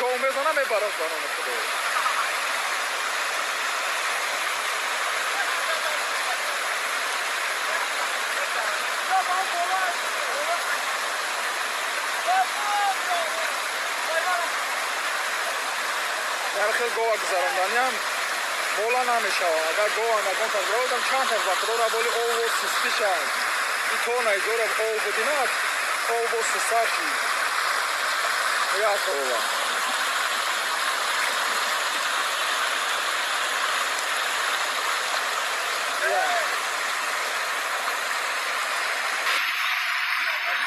او میزنه میبرد بانام خدا. در خیلی گوه گذراندنی هم مولا نمیشه. اگر گوه نگون تا گرودم چند تا وقت را بولی او و سستی شد. این تو نیزور او بدیند او و سستاشی. یا خوبه.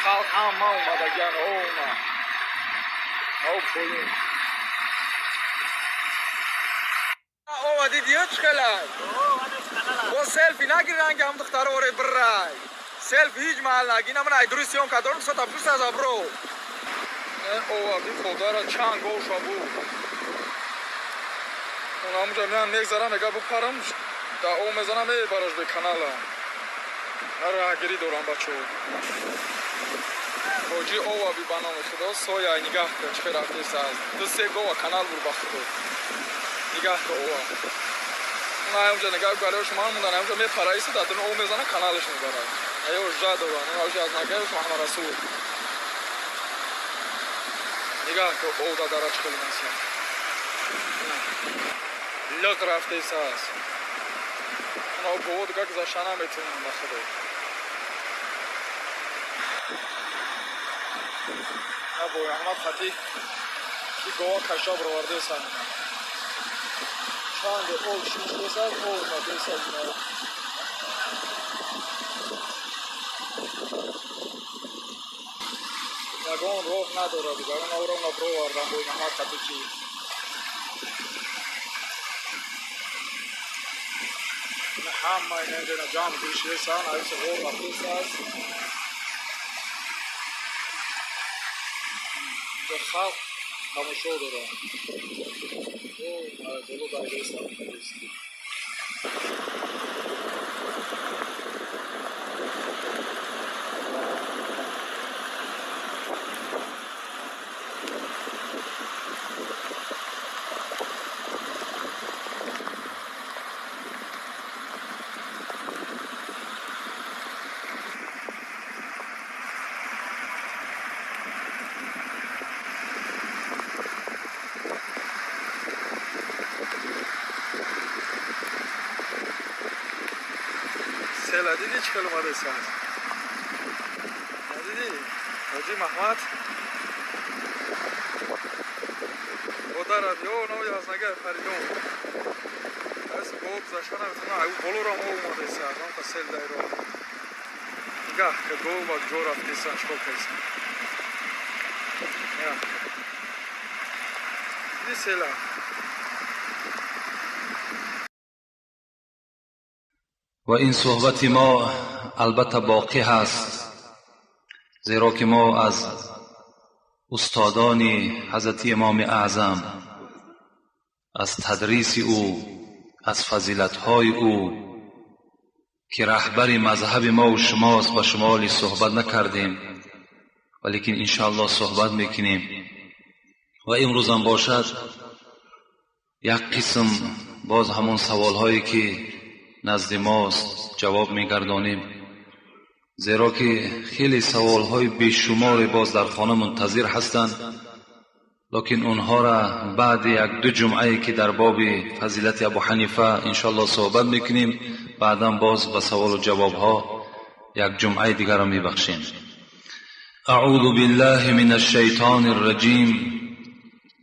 خلق هم ما اومده گن او اومد. او پولیم. اومدی دیو چکلای؟ با سلفی نگیر رنگ هم دختر اوره برای. سلفی هیچ محل نگی نمون ای دروسیون کدارم ستا پرس از ابرو. اومدی خدا را چند گوشا بود. اون همونجا میان میگذارم میگه بپرم دا او میزنم میبرش به کانالا. هر گری دورم بچه اوجی اوه بی بانام خدا سویا نگاه کن چه رفته ساز دو سه گوه کانال بر بخدا نگاه کن اوه اون همونجا نگاه گره شما موندن همونجا میپرایست دادن او میزنه کانالش میبره ایو جا دوران اون اوجی از نگاه محمد رسول نگاه کن او دادارش خیلی نسیم لق رفته ساز اون او بود که گذاشتنه میتونم بخدا ابو احمد خطی این گواه کشاب رو ورده سن چند اول شیش بسد اول نده سد نگون روح نداره دیگر اون او رو نبرو وردن بوی احمد خطی چی همه اینه دینا جام دیشه سن ایسه غور رفته سد خلق خاموشو داره اوه دلو برگه سرم سیلا دیدی چه کل اومده ساز ندیدی؟ حاجی محمد خدا را بیو نوی از نگه پریدون از گوب زشتن هم او بلو را او اومده ساز هم که سیل دای رو نگاه که گوب از جو رفتی سان شکل کیسن دیدی سیلا و این صحبت ما البته باقی هست زیرا که ما از استادان حضرت امام اعظم از تدریس او از فضیلت‌های او که رهبر مذهب ما و شماست به شمالی صحبت نکردیم ولیکن انشاءالله صحبت میکنیم و امروز هم باشد یک قسم باز همون سوال‌هایی که نزد ماست جواب میگردانیم زیرا که خیلی سوالهای بیشمار باز در خانه منتظر هستند لیکن اونها را بعد یک دو جمعه که در باب فضیلت ابو حنیفه انشاءالله صحبت میکنیم بعدا باز به سوال و جواب ها یک جمعه دیگر را میبخشیم. اعوذ بالله من الشیطان الرجیم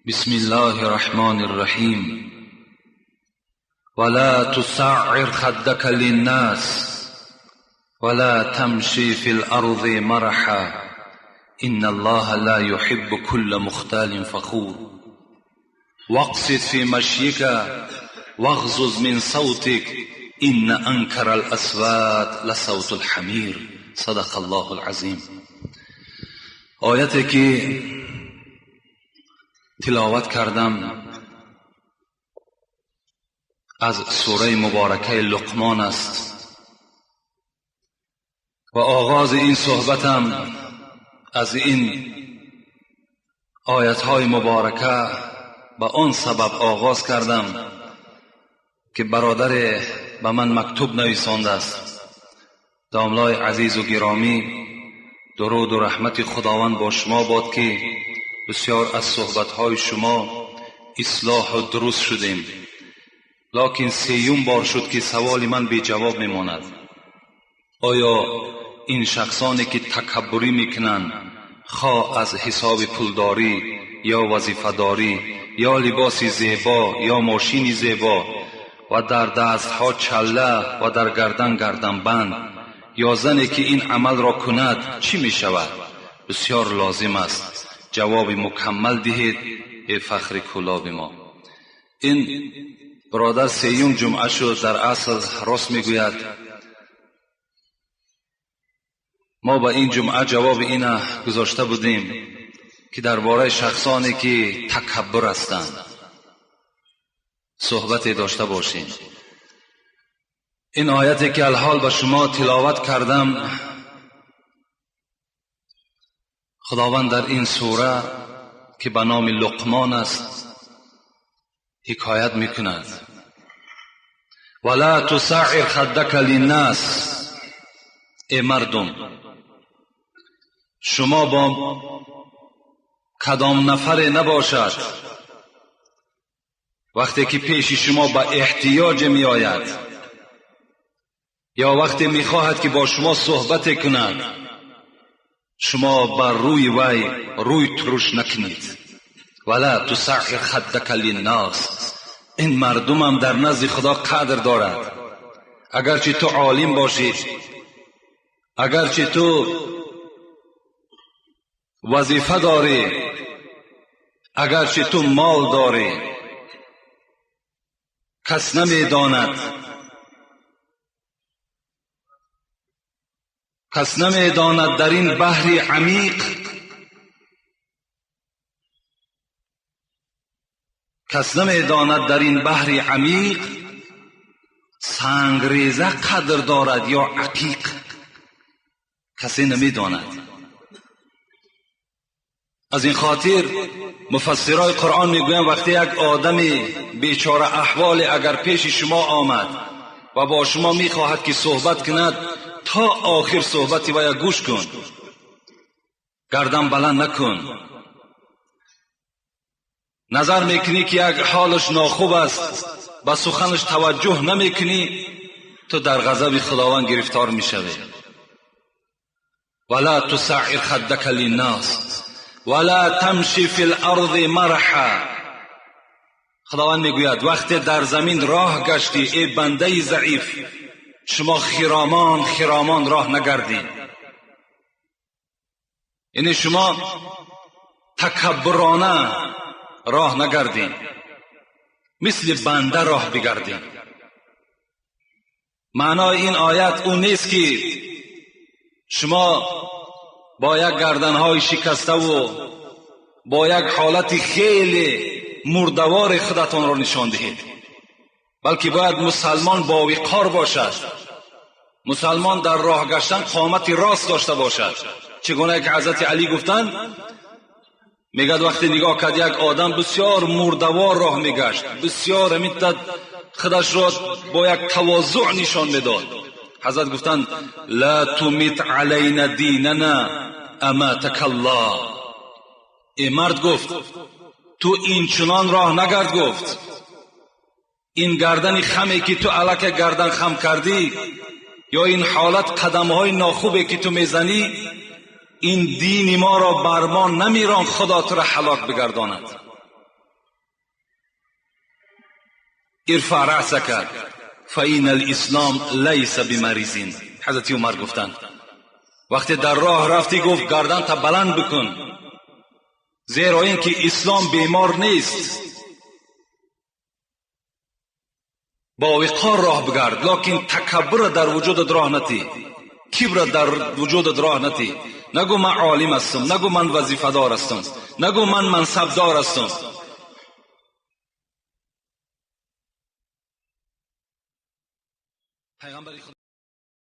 بسم الله الرحمن الرحیم ولا تسعر خدك للناس ولا تمشي في الأرض مرحا إن الله لا يحب كل مختال فخور واقصد في مشيك واغضض من صوتك إن أنكر الأصوات لصوت الحمير صدق الله العظيم. آیتی که تلاوت کردم از سوره مبارکه لقمان است و آغاز این صحبتم از این آیت‌های مبارکه با آن سبب آغاز کردم که برادر به من مکتوب نویسانده است. داملای عزیز و گرامی، درود و رحمت خداوند با شما باد که بسیار از صحبت‌های شما اصلاح و درست شدیم، لکن سیوم بار شد که سوال من بی جواب میماند. آیا این شخصانی که تکبری میکنند، خواه از حساب پولداری یا وظیفه‌داری یا لباس زیبا یا ماشین زیبا و در دستها چله و در گردن بند، یا زنی که این عمل را کند چی می شود؟ بسیار لازم است جواب مکمل دهید ای فخر کلاب ما. این برادر سیوم جمعه شد در اصل راست می گوید. ما با این جمعه جواب اینه گذاشته بودیم که درباره شخصانی که تکبر هستند صحبتی داشته باشیم. این آیتی که الحال به شما تلاوت کردم، خداوند در این سوره که به نام لقمان است حکایت میکند. ولا تسعر خدک للناس، ای مردم شما با کدام نفر نباشد وقتی که پیش شما به احتیاج می آید یا وقتی می خواهد که با شما صحبت کند، شما بر روی وی روی ترش نکنید. ولا تسعر خدک للناس، این مردم هم در نزد خدا قدر دارد. اگرچه تو عالم باشی، اگرچه تو وظیفه داری، اگرچه تو مال داری، کس نمیداند در این بحر عمیق، سنگریزه قدر دارد یا عقیق، کسی نمیداند. از این خاطر مفسرای قرآن میگویند وقتی یک آدم بیچاره احوال اگر پیش شما آمد و با شما میخواهد که صحبت کند، تا آخر صحبتی وی گوش کن، گردن بلند نکن. نظر میکنی که یک حالش ناخوب است، به سخنش توجه نمیکنی، تو در غضب خداوند گرفتار میشوی. ولا تسعر خدک للناس ولا تمشی فی الارض مرحا. خداوند میگوید وقتی در زمین راه گشتی ای بنده ضعیف، شما خرامان راه نگردید. یعنی شما تکبرانه راه نگردید، مثل بنده راه بگردید. معنای این آیت اون نیست که شما با یک گردنهای شکسته و با یک حالت خیلی مردوار خودتان را نشان دهید، بلکه باید مسلمان با وقار باشد. مسلمان در راه گشتن قامت راست داشته باشد. چگونه که حضرت علی گفتند، میگد وقتی نگاه کرد یک آدم بسیار مردوار راه میگشت، بسیار امیدت خودش را با یک تواضع نشان میداد، حضرت گفتند لا تمیت علینا دیننا اماتک الله. این مرد گفت تو این چنان راه نگرد، گفت این گردن خمی که تو الک گردن خم کردی یا این حالت قدمهای ناخوبی که تو میزنی، این دین ما را بر ما نمیران، خدا تو را هلاک بگرداند. ارفع رأسک فإن الاسلام لیس بمریض. حضرت عمر گفتند وقتی در راه رفتی گفت گردن تا بلند بکن، زیرا این که اسلام بیمار نیست. با وقار راه بگرد، لکن تکبر در وجودت راه نتی، کبر در وجودت راه نتی. نگو من عالم هستم، نگو من وظیفه دار هستم، نگو من منصب دار هستم. پیغمبر